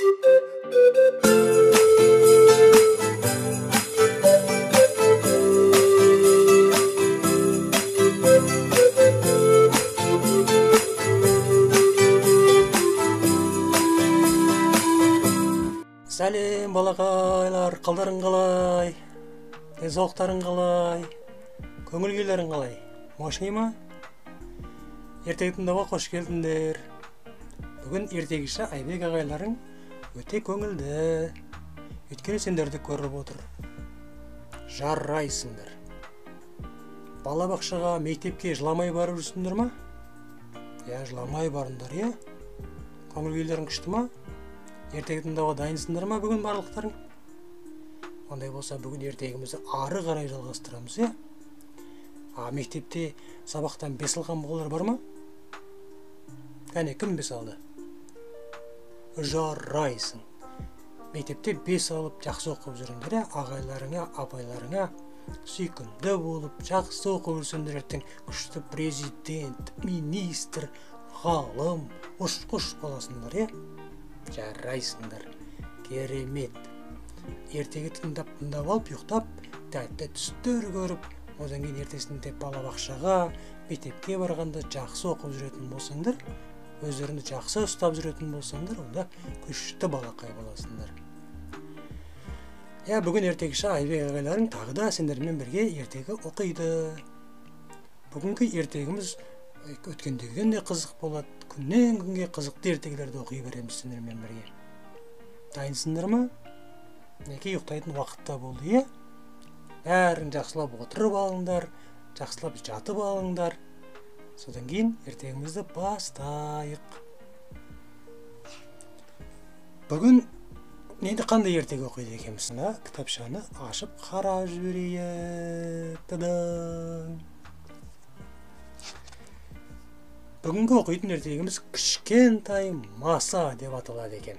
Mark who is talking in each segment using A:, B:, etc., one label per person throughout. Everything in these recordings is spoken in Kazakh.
A: Сәлем балақайлар, қалдарың қалай? Денсаулықтарың қалай? Көңіл күйлерің қалай? Мошни ма? Ертегі тыңдауға қош келдіңдер. Бүгін ертегіші Айбек ағайларың өте көңілді. Өйткені сендерді көріп отыр. Жарайсыңдар. Балабақшаға, мектепке жыламай барып жүрсіңдер ма? Жыламай барыңдар, Көңіл күйлерің күшті ма? Ертегі тыңдауға дайынсыңдар ма бүгін барлықтарың? Ондай болса бүгін ертегімізді ары қарай жалғастырамыз, Мектепте сабақтан бес алған балалар бар ма? Кәне, кім бес алды? Жарайсың. Мектепте бес алып жақсы оқып жүріңдер, ағайларыңа, апайларыңа сүйкімді болып, жақсы оқып жүрсіңдер, ертең күшті президент, министр, ғалым, ұшқыш боласыңдар, Жарайсыңдар. Керемет. Ертегі тыңдап алып, ұйықтап, тәтті түстер көріп, одан кейін ертесінде балабақшаға, мектепке барғанда жақсы оқып жүретін болсаңдар, өздеріңді жақсы ұстап жүретін болсаңдар, онда күшті балақай боласыңдар. Бүгін ертегіші Айбек ағайларың тағы да сендермен бірге ертегі оқиды. Бүгінгі ертегіміз өткендегіден де қызық болады. Күннен күнге қызықты ертегілерді оқи береміз сендермен бірге. Дайынсыңдар ма? Неке ұйықтайтын уақытта болды, Бәрін жақсылап отырып алыңдар, жақсылап жатып алыңдар. Содан кейін ертегімізді бастайық. Бүгін қандай ертегі оқиды екенбіз? Кітапшаны ашып қарап жіберейік. Бүгінгі оқитын ертегіміз кішкентай маса деп аталады екен.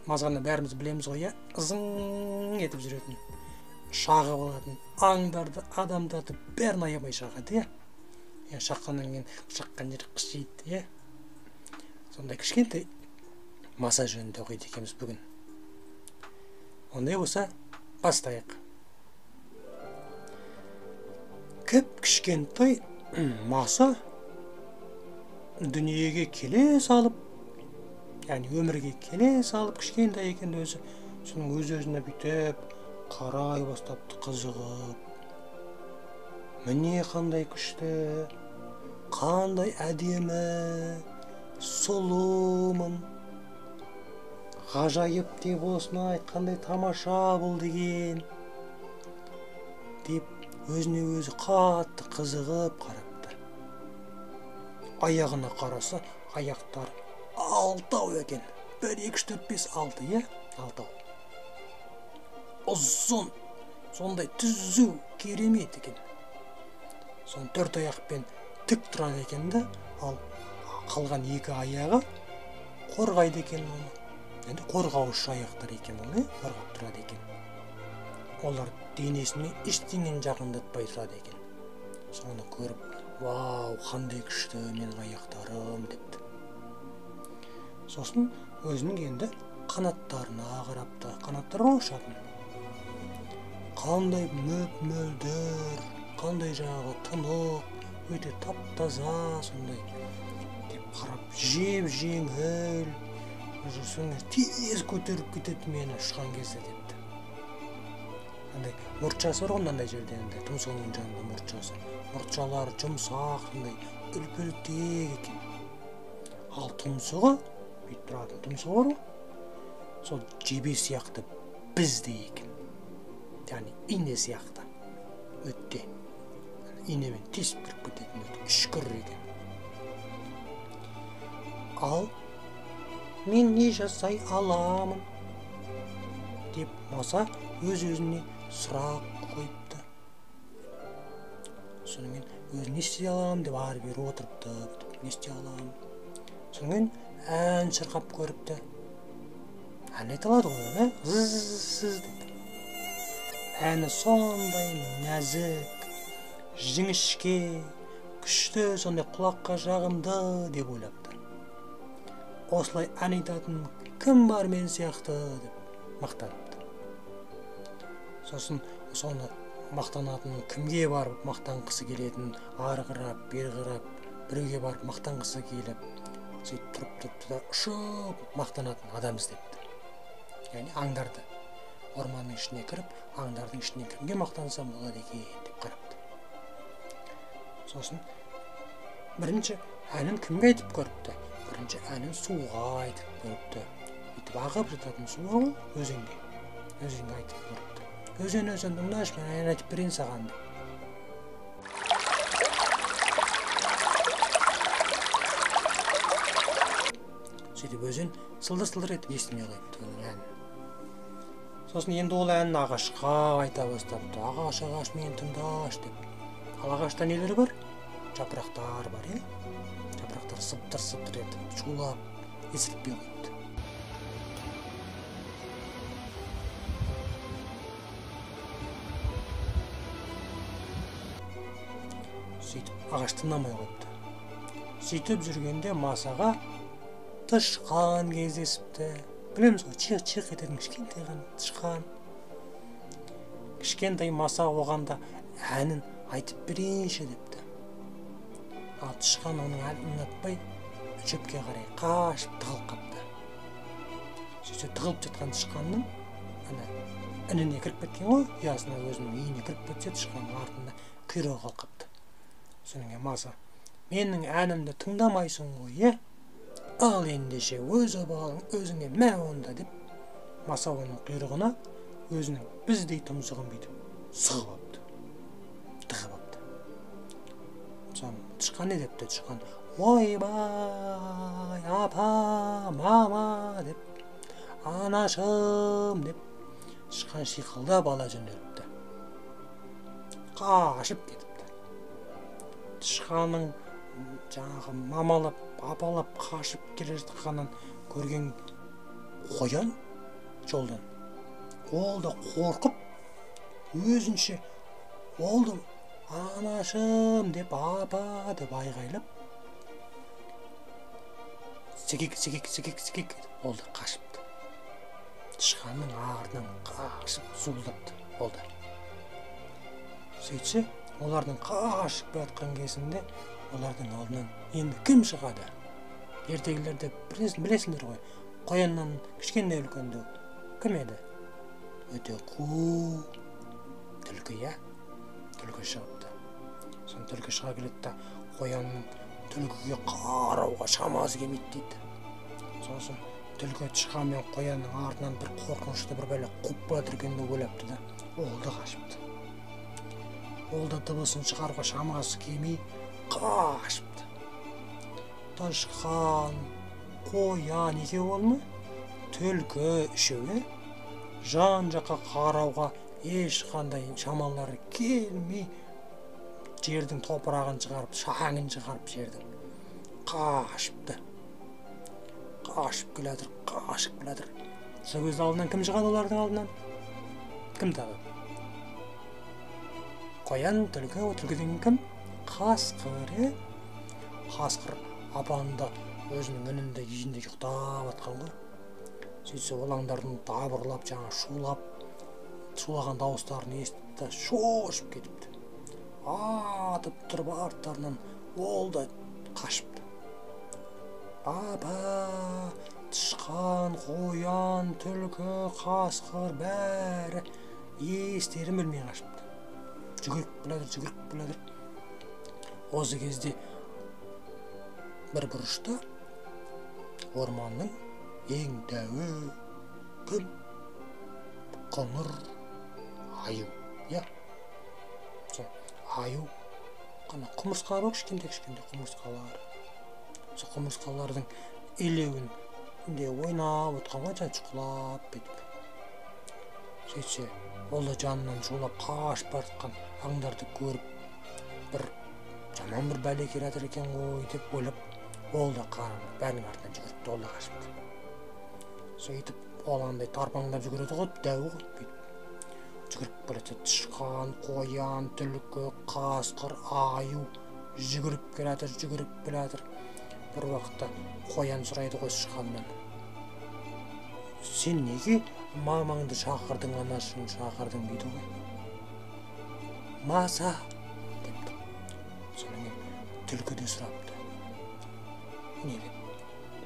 A: Масаны бәріміз білеміз ғой, ызың етіп жүретін, шағы болатын, аңдарды, адамдарды бәрін аямай шағады, шаққаннан кейін шаққан жері қышиды, Сондай кішкентай маса жөнінде оқиды екенбіз бүгін. Ондай болса, бастайық. Кішкентай маса дүниеге келе салып, өмірге келе салып, кішкентай екен өзі, соның өз-өзіне бүйтіп, қарай бастапты қызығып. Міне қандай күшті, қандай әдемі, сұлумын. Ғажайып деп осыны айтқандай тамаша бұл деген. Деп өзіне өзі қатты қызығып қарапты. Аяғына қараса, аяқтар 6 екен. 1, 2, 3, 4, 5, 6, 6. Ұзын, сондай түзу, керемет екен. Сон 4 аяқпен тік тұрады екен да, ал қалған 2 аяғы қорғайды екен оны. Енді қорғаушы аяқтар екен ол, қорғап тұрады екен. Олар денесіне ештеңені жақындатпай тұрады екен. Соны көріп, вау, қандай күшті менің аяқтарым депті. Сосын өзінің енді қанаттарына қарапты. Қанаттары ұшатын. Қандай мөп-мөлдір, қандай жағы тынық, өте тап-таза, сондай деп қарап, жеп-жеңіл, жүрсеңіз тез көтеріп кетеді мені ұшқан кезде депті. Мұртшасы бар ондай жерде, тұмсығының жанында мұртшасы. Мұртшалары жұмсақ, үлпілтек екен. Ал тұмсығы, бүйтіп тұратын тұмсығы бар, сол жебе сияқты бізде екен. Ине сияқты. Өтте. Инемен тесіп кіріп кететін өте үшкір екен. Ал мен не жасай аламын деп маса өз-өзіне сұрақ қойыпты. Сонымен өзін не істей аламын деп ары бері отырыпты. Не істей аламын. Сонымен ән шырқап көріпті. Ән айта алады ғой, зыз деп. Әні сондай нәзік, жіңішке, күшті, сондай құлаққа жағымды деп ойлапты. Осылай ән айтатын кім бар мен сияқты деп мақтаныпты. Сосын соны мақтанатын кімге барып мақтанғысы келетін ары қарап бері қарап біреуге барып мақтанғысы келіп сөйтіп тұрыпты да ұшып мақтанатын адам іздепті. Яғни аңдарды, орманның ішіне кіріп аңдардың ішінен кімге мақтансам болады екен деп қарапты. Сосын бірінші әнін кімге айтып көріпті? Бірінші әнін суға айтып көріпті. Өйтіп ағып жататын суға ғой, өзенге айтып көріпті. Өзен тыңдашы, мен ән айтып берейін саған деп. Сөйтіп өзен сылдыр етіп естімей қойыпты оның әнін. Сосын енді ол әнін ағашқа айта бастапты. Ағаш мені тыңдаш деп. Ал ағашта нелері бар? Жапырақтар бар, жапырақтар сыптыр етіп шулап есіріппей қойыпты. Сөйтіп ағаш тыңдамай қойыпты. Сөйтіп жүргенде масаға тышқан кездесіпті. Білеміз ғой, чих ететін кішкентай ғана тышқан. Кішкентай маса оғанда әнін айтып берейінші депті. Ал тышқан оның әнін ұнатпай шөпке қарай қашып тығылып қапты. Сөйтіп тығылып жатқан тышқанның ініне кіріп кеткен ғой, ұясына өзінің үйіне кіріп кетсе, тышқанның артында құйрығы қалып қапты. Содан маса, менің әнімді тыңдамайсың ғой, ал ендеше өз обалың өзіңе мә онда деп, маса оның құйрығына өзінің біздей тұмсығын бүйтіп сығып апты, тығып апты. Соны тышқан не депті? Тышқан ойбай, апа, мама деп, анашым деп, тышқан шиқылдап ала жөнеліпті. Қашып кетіпті. Тышқанның жаңағы мамалап, апалап қашып келе жатқанын көрген қоян жолдан. Ол да қорқып, өзінше ол да анашым деп, апа деп айғайлап, секек ол да қашыпты. Тышқанның артынан қашып зуылдапты ол да. Сөйтсе, олардың қашып жатқан кезінде олардың алдынан енді кім шығады? Ертегілерде білесіңдер ғой, қояннан кішкентай үлкенді кім еді? Өте қу түлкі, түлкі шығыпты. Сон түлкі шыға келеді да, қоянның түлкіге қарауға шамасы келмейді дейді. Сосын түлкі тышқан мен қоянның артынан бір қорқынышты бір бәле қуып жатыр екен деп ойлапты да, ол да қашыпты. Ол да дыбысын шығаруға шамасы келмей қашыпты. Тышқан, қоян екеуі ол ма? Түлкі үшеуі жан жаққа қарауға ешқандай шамалары келмей, жердің топырағын шығарып, шаңын шығарып жердің қашыпты. Қашып келатыр. Сол кезде алдынан кім шығады олардың алдынан? Кім табады? Қоян, түлкі, түлкіден кім? Қасқыр, Қасқыр апанында өзінің үнінде үйінде ұйықтап атқан ғой. Сөйтсе олаңдардың дабырлап, шулаған дауыстарын естіпті, шошып кетіпті. Атып тұрып арттарынан ол да қашыпты. Апа, тышқан, қоян, түлкі, қасқыр бәрі естерін білмей қашыпты. Жүгіріп біледір. Осы кезде бір бұрышта орманның ең дәуі кім? Қоңыр аю. Аю қана құмырсқалар бар, кішкентай құмырсқалар. Сол құмырсқалардың илеуінде ойнап отқан ғой, шұқылап бетіп. Сөйтсе, ол да жанынан шулап қашып бартқан аңдарды көріп, бір жаман бір бәле келе жатыр екен ғой деп ойлап, ол да қараңғы бәрінің артынан жүгіріпті, ол да қашыпты. Сөйтіп, ол андай тарпаңдап жүгіреді ғой, дәу ғой, бүйтіп. Жүгіріп келеді, тышқан, қоян, түлкі, қасқыр, аю жүгіріп келатыр. Бір уақытта қоян сұрайды ғой тышқаннан. сен неге мамаңды шақырдың, анашың шақырдың дейді ғой. Маса депті. Содан кейін түлкі де сұрапты. Не деп?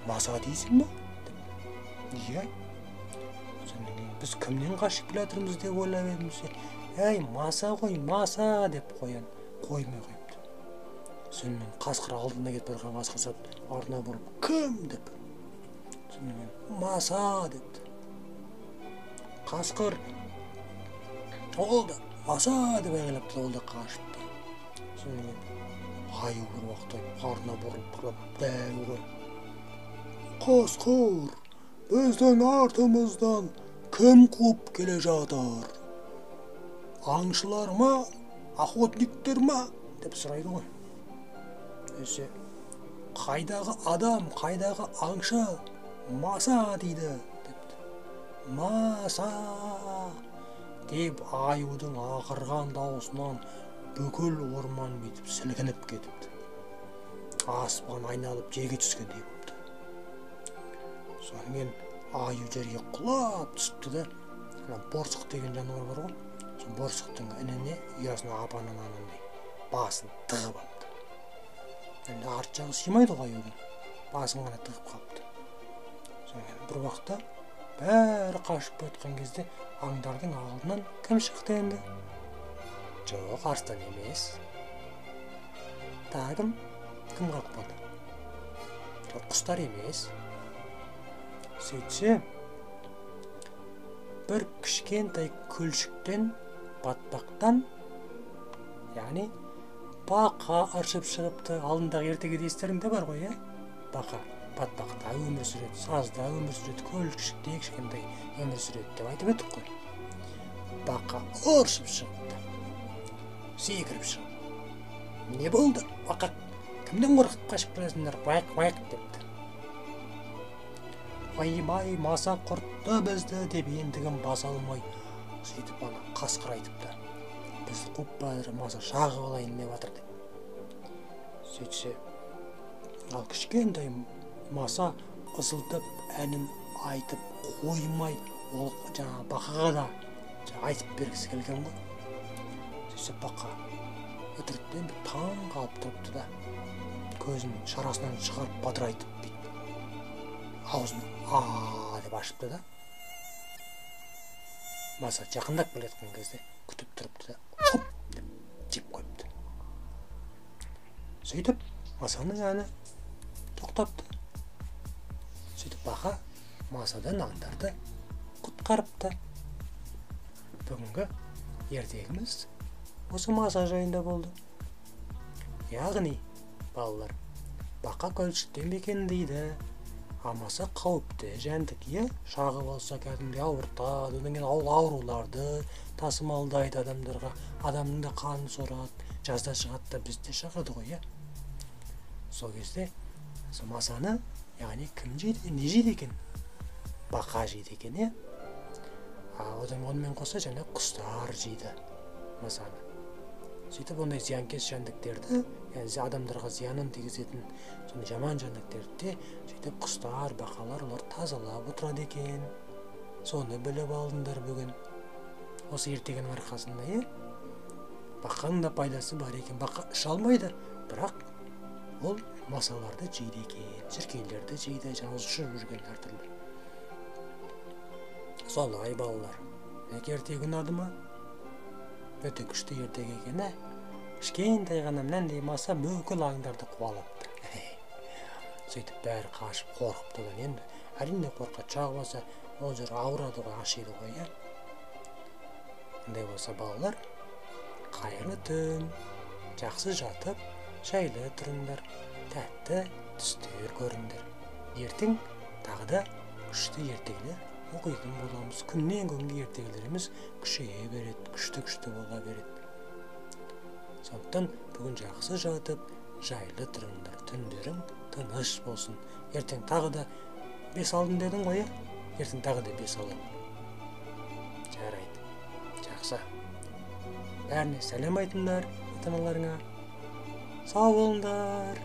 A: Маса дейсің ба? Иә. Содан кейін біз кімнен қашып келатырмыз деп ойлап едім. Әй, маса ғой, маса деп қоймай қойыпты. Сонымен қасқыр алдына кетіп барған қасқыр сап артына бұрып, кім деп. Сонымен маса депті. Қасқыр ол да маса деп айғайлапты, ол да қашыпты. Сонымен аю бір уақытта артына бұрылып дәу қасқыр, біздің артымыздан кім қуып келе жатыр? Аңшылар ма, охотниктер ма деп сұрайды ғой. Өсе, қайдағы адам, қайдағы аңшы, маса дейді депті. Маса деп аюдың ақырған дауысынан бүкіл орман бүйтіп сілкініп кетіпті. Аспан айналып жерге түскендей болыпты. Сонымен аю жерге құлап түсіпті да, борсық деген жануар бар ғой. Сол борсықтың ініне ұясына апанын анандай басын тығып апты. Енді арт жағы сыймайды ғой аюдың, басын ғана тығып қапты. Сонымен бір уақытта бәрі қашып өткен кезде аңдардың алдынан кім шықты енді? Жоқ, арыстан емес. Тағы кім қақпады? Жоқ, құстар емес. Сөйтсе, бір кішкентай күлшіктен, батпақтан, яғни бақа ыршып шығыпты. Алдындағы ертегі естеріңде бар ғой, бақа батпақта өмір сүреді, сазда өмір сүреді, күлшікте кішкентай өмір сүреді деп айтып едік қой. Бақа ыршып шығыпты, секіріп шығып, не болды? Бақа, кімден қорқып қашып келесіңдер? Байқ депті. Ойбай, маса құртты бізді деп ендігін баса алмай, сөйтіп ана қасқыр айтыпты. Бізді қуып бара маса шағып алайын деп жатыр деп. Сөйтсе, ал кішкентай маса ысылтып әнін айтып қоймай, ол жаңа бақаға да айтып бергісі келген ғой. Сөйтсе бақа өтіріктен бір таң қалып тұрыпты да, көзін шарасынан шығарып бадырайтып аузын деп ашыпты да, маса жақындап келеткен кезде күтіп тұрыпты да, хоп деп жеп қойыпты. Сөйтіп масаның әні тоқтапты. Сөйтіп бақа масадан аңдарды құтқарыпты. Бүгінгі ертегіміз осы маса жайында болды. Яғни, балалар, бақа күлшіктен мекендейді. Маса қауіпті жәндік, шағып алса кәдімгі ауыртады, одан кейін ауруларды тасымалдайды адамдарға, адамның да қанын сорады, жазда шығады да бізде шығады ғой, Сол кезде масаны, яғни кім жейді, не жейді екен? Бақа жейді екен, Онымен қоса және құстар жейді масаны. Сөйтіп ондай зиянкес жәндіктерді, яғни адамдарға зиянын тигізетін жаман жәндіктерді сөйтіп құстар, бақалар олар тазалап отырады екен. Соны біліп алдыңдар бүгін. Осы ертегінің арқасында, бақаның да пайдасы бар екен. Бақа іше алмайды, бірақ ол масаларды жейді екен, шіркейлерді жейді, ұшып жүрген әртүрлі. Солай балалар, ертегі ұнады ма? Өте күшті ертегі екен, кішкентай ғана мынандай маса бүкіл аңдарды қуалапты. Сөйтіп бәрі қашып қорқыпты да, енді әрине қорқады, шағып алса ол жер ауырады ғой, ашиды ғой, Ондай болса балалар, қайырлы түн, жақсы жатып, жайлы тұрыңдар, тәтті түстер көріңдер. Ертең тағы да күшті ертегілер оқитын боламыз. Күннен күнге ертегілеріміз күшейе береді, күшті бола береді. Сондықтан бүгін жақсы жатып, жайлы тұрыңдар, түндерің тыныш болсын. Ертең тағы да 5 алдын дедің ғой, ертең тағы да 5 алдын. Жарайды, жақсы. Бәріне сәлем айтыңдар, ата-аналарыңа. Сау болыңдар.